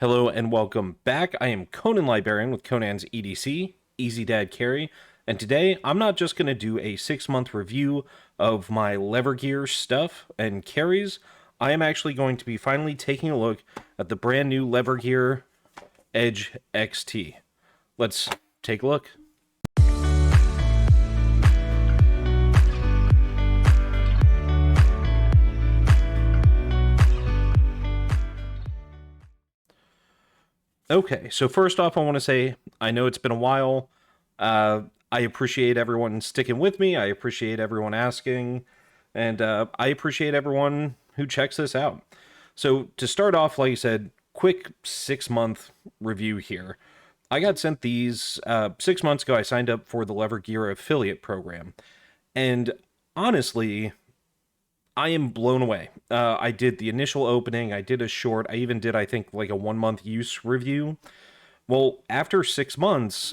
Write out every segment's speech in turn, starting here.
Hello and welcome back. I am Conan Librarian with Conan's EDC, Easy Dad Carry, and today I'm not just going to do a 6-month review of my lever gear stuff and carries. I am actually going to be finally taking a look at the brand new lever gear Edge XT. Let's take a look. Okay, so first off, I want to say I know it's been a while. I appreciate everyone sticking with me. I appreciate everyone asking, and I appreciate everyone who checks this out. So to start off, like I said, quick 6-month review here. I got sent these 6 months ago. I signed up for the Lever Gear affiliate program, and honestly, I am blown away. I did the initial opening, I did a short, I even did, I think, like a 1-month use review. Well, after 6 months,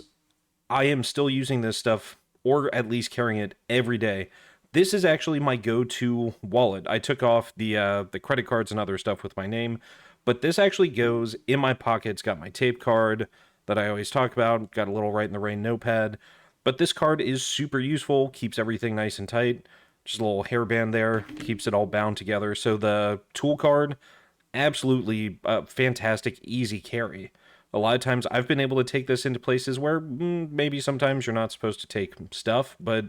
I am still using this stuff, or at least carrying it every day. This is actually my go-to wallet. I took off the credit cards and other stuff with my name, but this actually goes in my pocket. It's got my tape card that I always talk about, got a little Write in the Rain notepad. But this card is super useful, keeps everything nice and tight. Just a little hairband there, keeps it all bound together. So the tool card, absolutely fantastic, easy carry. A lot of times I've been able to take this into places where maybe sometimes you're not supposed to take stuff, but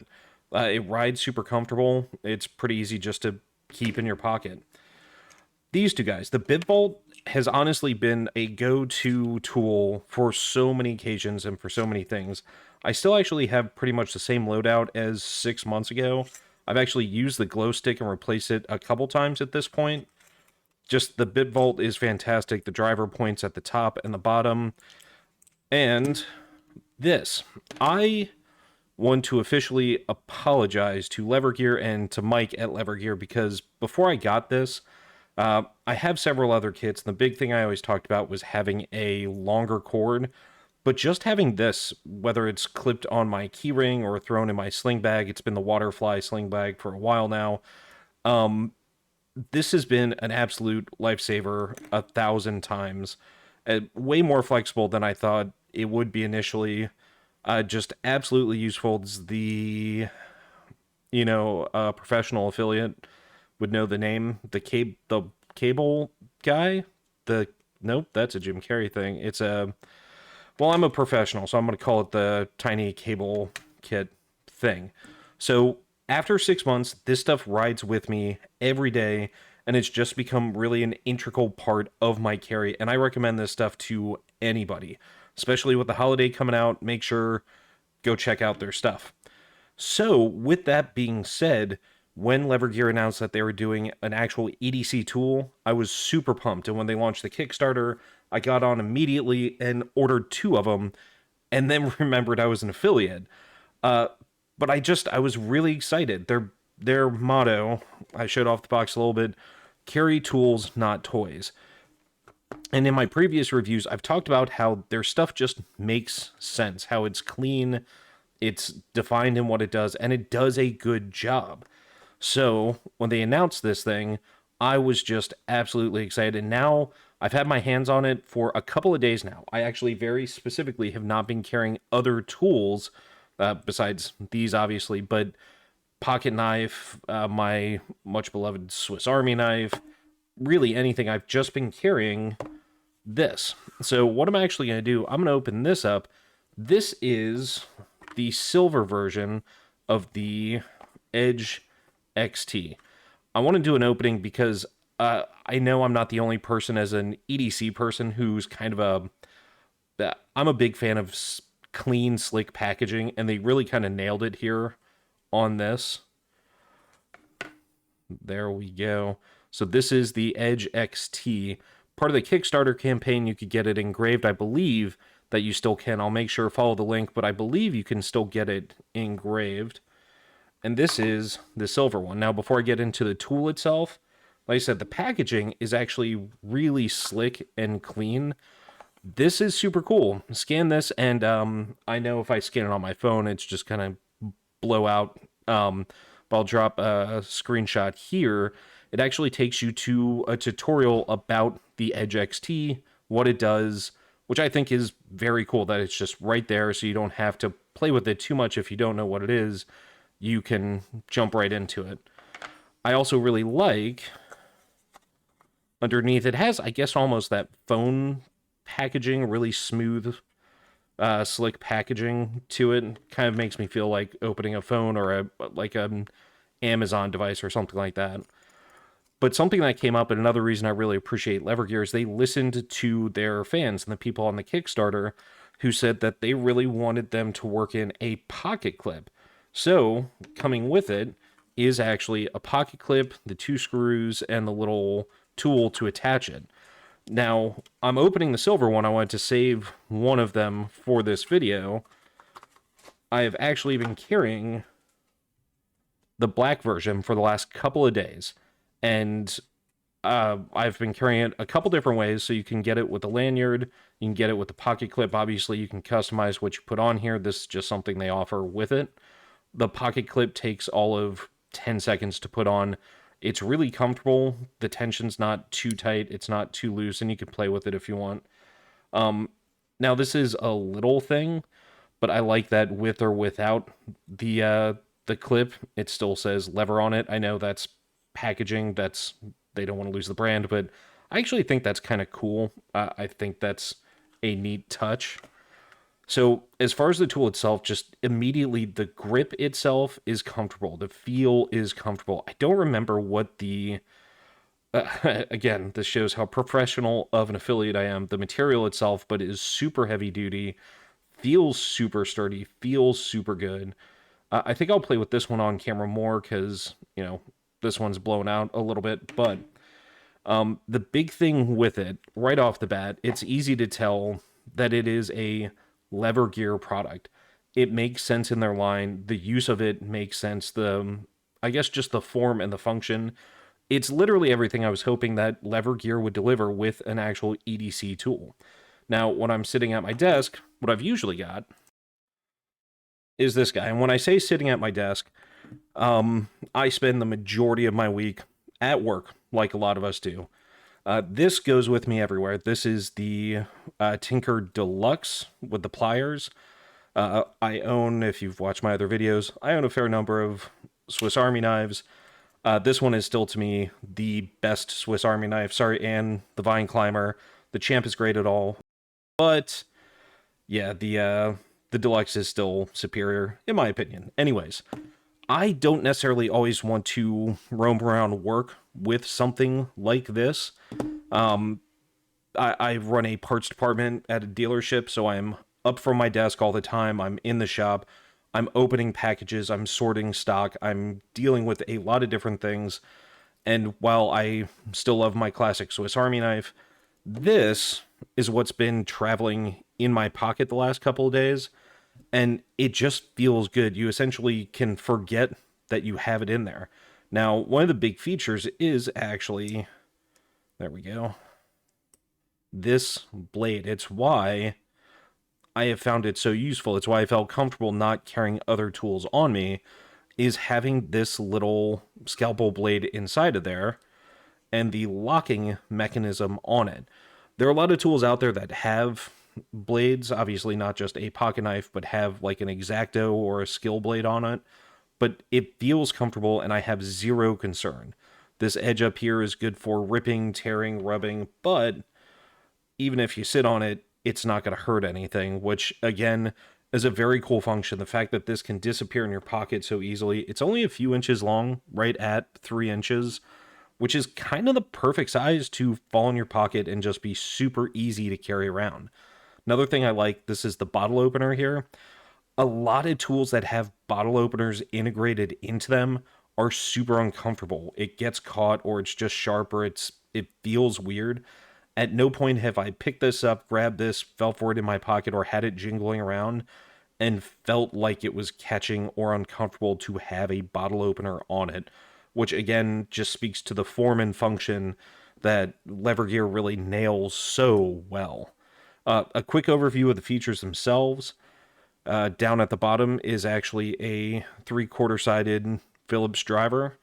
it rides super comfortable. It's pretty easy just to keep in your pocket. These two guys, the BitVault has honestly been a go-to tool for so many occasions and for so many things. I still actually have pretty much the same loadout as 6 months ago. I've actually used the glow stick and replaced it a couple times at this point. Just the BitVault is fantastic. The driver points at the top and the bottom. And this, I want to officially apologize to Levergear and to Mike at Levergear, because before I got this, I have several other kits. And the big thing I always talked about was having a longer cord. But just having this, whether it's clipped on my keyring or thrown in my sling bag, it's been the Waterfly sling bag for a while now. This has been an absolute lifesaver 1,000 times. Way more flexible than I thought it would be initially. Just absolutely useful. It's the, professional affiliate would know the name. The cable guy. Nope, that's a Jim Carrey thing. It's a Well, I'm a professional, so I'm going to call it the tiny cable kit thing. So after 6 months, this stuff rides with me every day, and it's just become really an integral part of my carry. And I recommend this stuff to anybody, especially with the holiday coming out. Make sure go check out their stuff. So with that being said, when Levergear announced that they were doing an actual EDC tool, I was super pumped. And when they launched the Kickstarter, I got on immediately and ordered 2 of them, and then remembered I was an affiliate. But I was really excited. Their motto, I showed off the box a little bit, carry tools, not toys. And in my previous reviews, I've talked about how their stuff just makes sense, how it's clean, it's defined in what it does, and it does a good job. So when they announced this thing, I was just absolutely excited. And now I've had my hands on it for a couple of days now. I actually very specifically have not been carrying other tools besides these, obviously, but pocket knife, my much beloved Swiss Army knife, really anything. I've just been carrying this. So what I'm actually going to do, I'm going to open this up. This is the silver version of the Edge XT. I want to do an opening because I know I'm not the only person as an EDC person who's kind of I'm a big fan of clean, slick packaging, and they really kind of nailed it here on this. There we go. So this is the Edge XT. Part of the Kickstarter campaign, you could get it engraved. I believe that you still can. I'll make sure to follow the link, but I believe you can still get it engraved. And this is the silver one. Now, before I get into the tool itself, like I said, the packaging is actually really slick and clean. This is super cool. Scan this, and I know if I scan it on my phone, it's just kind of blow out. But I'll drop a screenshot here. It actually takes you to a tutorial about the Edge XT, what it does, which I think is very cool that it's just right there so you don't have to play with it too much if you don't know what it is. You can jump right into it. I also really like underneath it has, I guess, almost that phone packaging, really smooth, slick packaging to it. Kind of makes me feel like opening a phone or an Amazon device or something like that. But something that came up, and another reason I really appreciate Levergear, is they listened to their fans and the people on the Kickstarter who said that they really wanted them to work in a pocket clip. So, coming with it is actually a pocket clip, the 2 screws, and the little tool to attach it. Now, I'm opening the silver one. I wanted to save one of them for this video. I have actually been carrying the black version for the last couple of days. And I've been carrying it a couple different ways. So you can get it with the lanyard, you can get it with the pocket clip. Obviously, you can customize what you put on here. This is just something they offer with it. The pocket clip takes all of 10 seconds to put on. It's really comfortable. The tension's not too tight. It's not too loose, and you can play with it if you want. Now, this is a little thing, but I like that with or without the clip, it still says lever on it. I know that's packaging. They don't want to lose the brand, but I actually think that's kind of cool. I think that's a neat touch. So as far as the tool itself, just immediately the grip itself is comfortable. The feel is comfortable. I don't remember what the again, this shows how professional of an affiliate I am. The material itself, but it is super heavy duty, feels super sturdy, feels super good. I think I'll play with this one on camera more because, this one's blown out a little bit. But the big thing with it, right off the bat, it's easy to tell that it is a Levergear product. It makes sense in their line. The use of it makes sense. I guess just the form and the function. It's literally everything I was hoping that Levergear would deliver with an actual EDC tool. Now, when I'm sitting at my desk, what I've usually got is this guy. And when I say sitting at my desk, I spend the majority of my week at work, like a lot of us do. This goes with me everywhere. This is the Tinker Deluxe with the pliers. I own, if you've watched my other videos, I own a fair number of Swiss Army knives. This one is still, to me, the best Swiss Army knife. Sorry, Anne, the Vine Climber. The Champ is great at all. But, yeah, the Deluxe is still superior, in my opinion. Anyways, I don't necessarily always want to roam around work with something like this. I run a parts department at a dealership, so I'm up from my desk all the time. I'm in the shop. I'm opening packages. I'm sorting stock. I'm dealing with a lot of different things. And while I still love my classic Swiss Army knife, this is what's been traveling in my pocket the last couple of days. And it just feels good. You essentially can forget that you have it in there. Now, one of the big features is actually, there we go, this blade. It's why I have found it so useful. It's why I felt comfortable not carrying other tools on me, is having this little scalpel blade inside of there and the locking mechanism on it. There are a lot of tools out there that have blades, obviously not just a pocket knife, but have like an X-Acto or a skill blade on it. But it feels comfortable and I have zero concern. This edge up here is good for ripping, tearing, rubbing, but even if you sit on it, it's not going to hurt anything, which again is a very cool function. The fact that this can disappear in your pocket so easily. It's only a few inches long, right at 3 inches, which is kind of the perfect size to fall in your pocket and just be super easy to carry around. Another thing I like, this is the bottle opener here. A lot of tools that have bottle openers integrated into them are super uncomfortable. It gets caught, or it's just sharp, or it feels weird. At no point have I picked this up, grabbed this, felt for it in my pocket, or had it jingling around and felt like it was catching or uncomfortable to have a bottle opener on it, which again just speaks to the form and function that Levergear really nails so well. A quick overview of the features themselves. Down at the bottom is actually a 3/4 sided Phillips driver.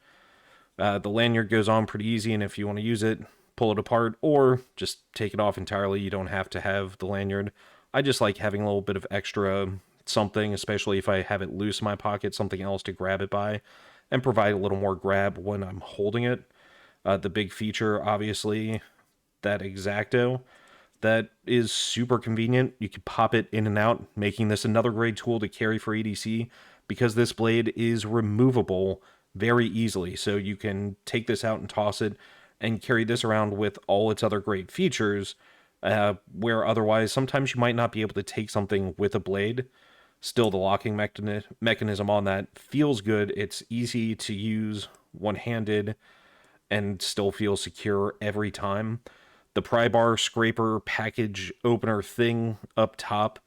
The lanyard goes on pretty easy, and if you want to use it, pull it apart, or just take it off entirely. You don't have to have the lanyard. I just like having a little bit of extra something, especially if I have it loose in my pocket, something else to grab it by, and provide a little more grab when I'm holding it. The big feature, obviously, that Exacto, that is super convenient. You can pop it in and out, making this another great tool to carry for EDC because this blade is removable very easily. So you can take this out and toss it and carry this around with all its other great features, where otherwise sometimes you might not be able to take something with a blade. Still, the locking mechanism on that feels good. It's easy to use one-handed and still feel secure every time. The pry bar scraper package opener thing up top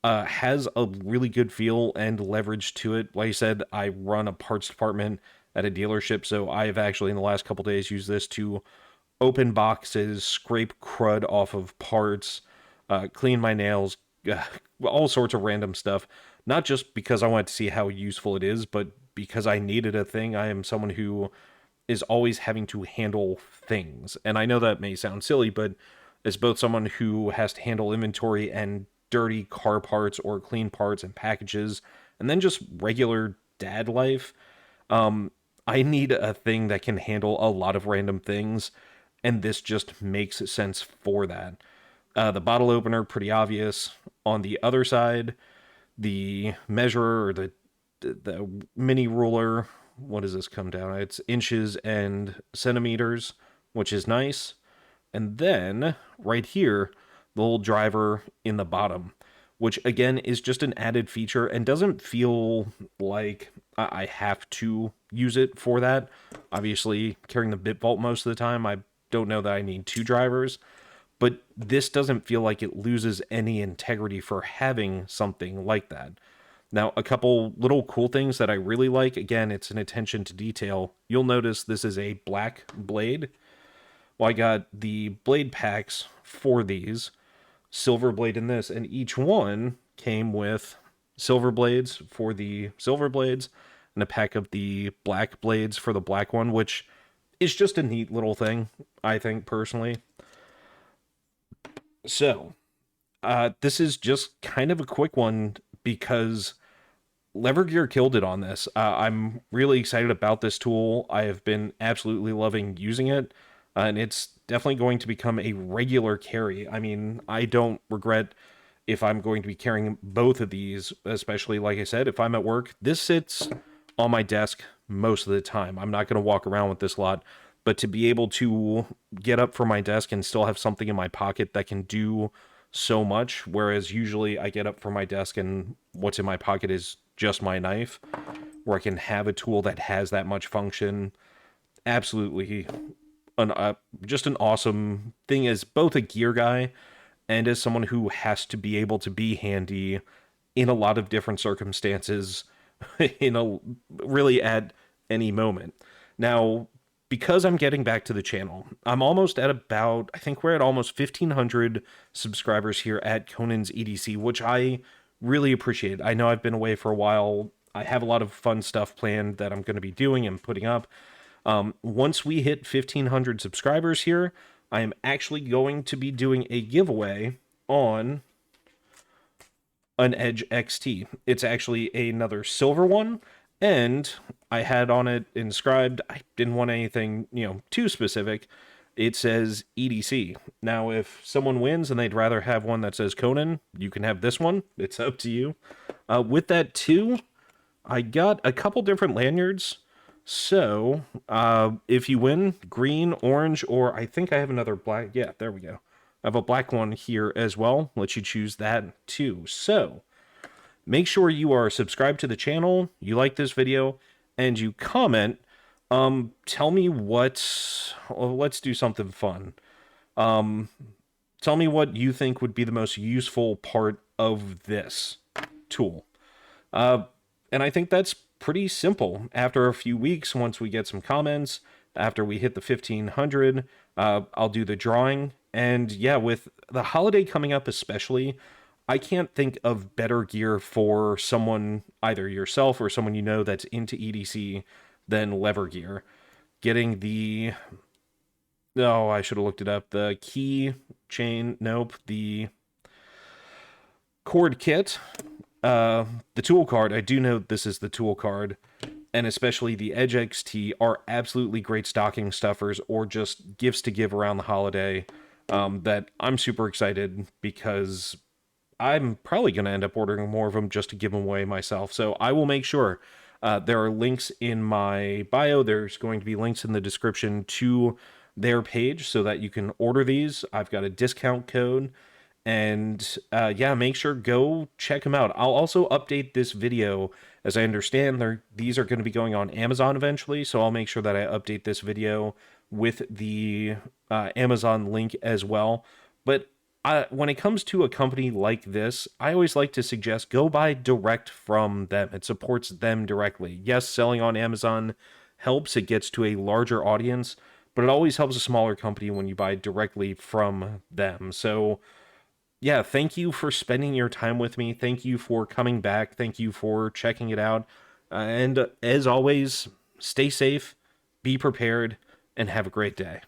has a really good feel and leverage to it. Like I said, I run a parts department at a dealership, so I have actually in the last couple days used this to open boxes, scrape crud off of parts, clean my nails, all sorts of random stuff. Not just because I wanted to see how useful it is, but because I needed a thing. I am someone who is always having to handle things. And I know that may sound silly, but as both someone who has to handle inventory and dirty car parts or clean parts and packages, and then just regular dad life, I need a thing that can handle a lot of random things, and this just makes sense for that. The bottle opener, pretty obvious. On the other side, the measurer or the mini ruler, what does this come down? It's inches and centimeters, which is nice. And then right here, the little driver in the bottom, which again is just an added feature and doesn't feel like I have to use it for that. Obviously, carrying the bit vault most of the time, I don't know that I need two drivers, but this doesn't feel like it loses any integrity for having something like that. Now, a couple little cool things that I really like, again, it's an attention to detail. You'll notice this is a black blade. Well, I got the blade packs for these, silver blade in this, and each one came with silver blades for the silver blades and a pack of the black blades for the black one, which is just a neat little thing, I think, personally. So, this is just kind of a quick one because Lever Gear killed it on this. I'm really excited about this tool. I have been absolutely loving using it, and it's definitely going to become a regular carry. I mean, I don't regret if I'm going to be carrying both of these, especially, like I said, if I'm at work. This sits on my desk most of the time. I'm not going to walk around with this a lot, but to be able to get up from my desk and still have something in my pocket that can do so much, whereas usually I get up from my desk and what's in my pocket is just my knife, where I can have a tool that has that much function. Absolutely just an awesome thing as both a gear guy and as someone who has to be able to be handy in a lot of different circumstances in a really at any moment. Now, because I'm getting back to the channel, I'm almost at about, I think we're at almost 1,500 subscribers here at Conan's EDC, which I really appreciate. I know I've been away for a while. I have a lot of fun stuff planned that I'm going to be doing and putting up. Once we hit 1,500 subscribers here, I am actually going to be doing a giveaway on an Edge XT. It's actually another silver one, and I had on it inscribed, I didn't want anything, too specific. It says EDC. Now, if someone wins and they'd rather have one that says Conan, you can have this one. It's up to you. With that, too, I got a couple different lanyards. So, if you win, green, orange, or I think I have another black. Yeah, there we go. I have a black one here as well. Let you choose that too. So, make sure you are subscribed to the channel, you like this video, and you comment. Tell me what. Well, let's do something fun. Tell me what you think would be the most useful part of this tool. And I think that's pretty simple. After a few weeks, once we get some comments, after we hit the 1,500, I'll do the drawing. And yeah, with the holiday coming up especially, I can't think of better gear for someone, either yourself or someone you know that's into EDC, than lever gear. Getting the Oh, I should have looked it up. The key chain, nope. The cord kit, the tool card. I do know this is the tool card, and especially the Edge XT are absolutely great stocking stuffers or just gifts to give around the holiday. That I'm super excited because I'm probably going to end up ordering more of them just to give them away myself. So I will make sure there are links in my bio. There's going to be links in the description to their page so that you can order these. I've got a discount code. And yeah, make sure go check them out. I'll also update this video as I understand these are going to be going on Amazon eventually. So I'll make sure that I update this video with the Amazon link as well. But when it comes to a company like this, I always like to suggest go buy direct from them. It supports them directly. Yes, selling on Amazon helps, it gets to a larger audience, but it always helps a smaller company when you buy directly from them. So, yeah, thank you for spending your time with me. Thank you for coming back. Thank you for checking it out. And as always, stay safe, be prepared, and have a great day.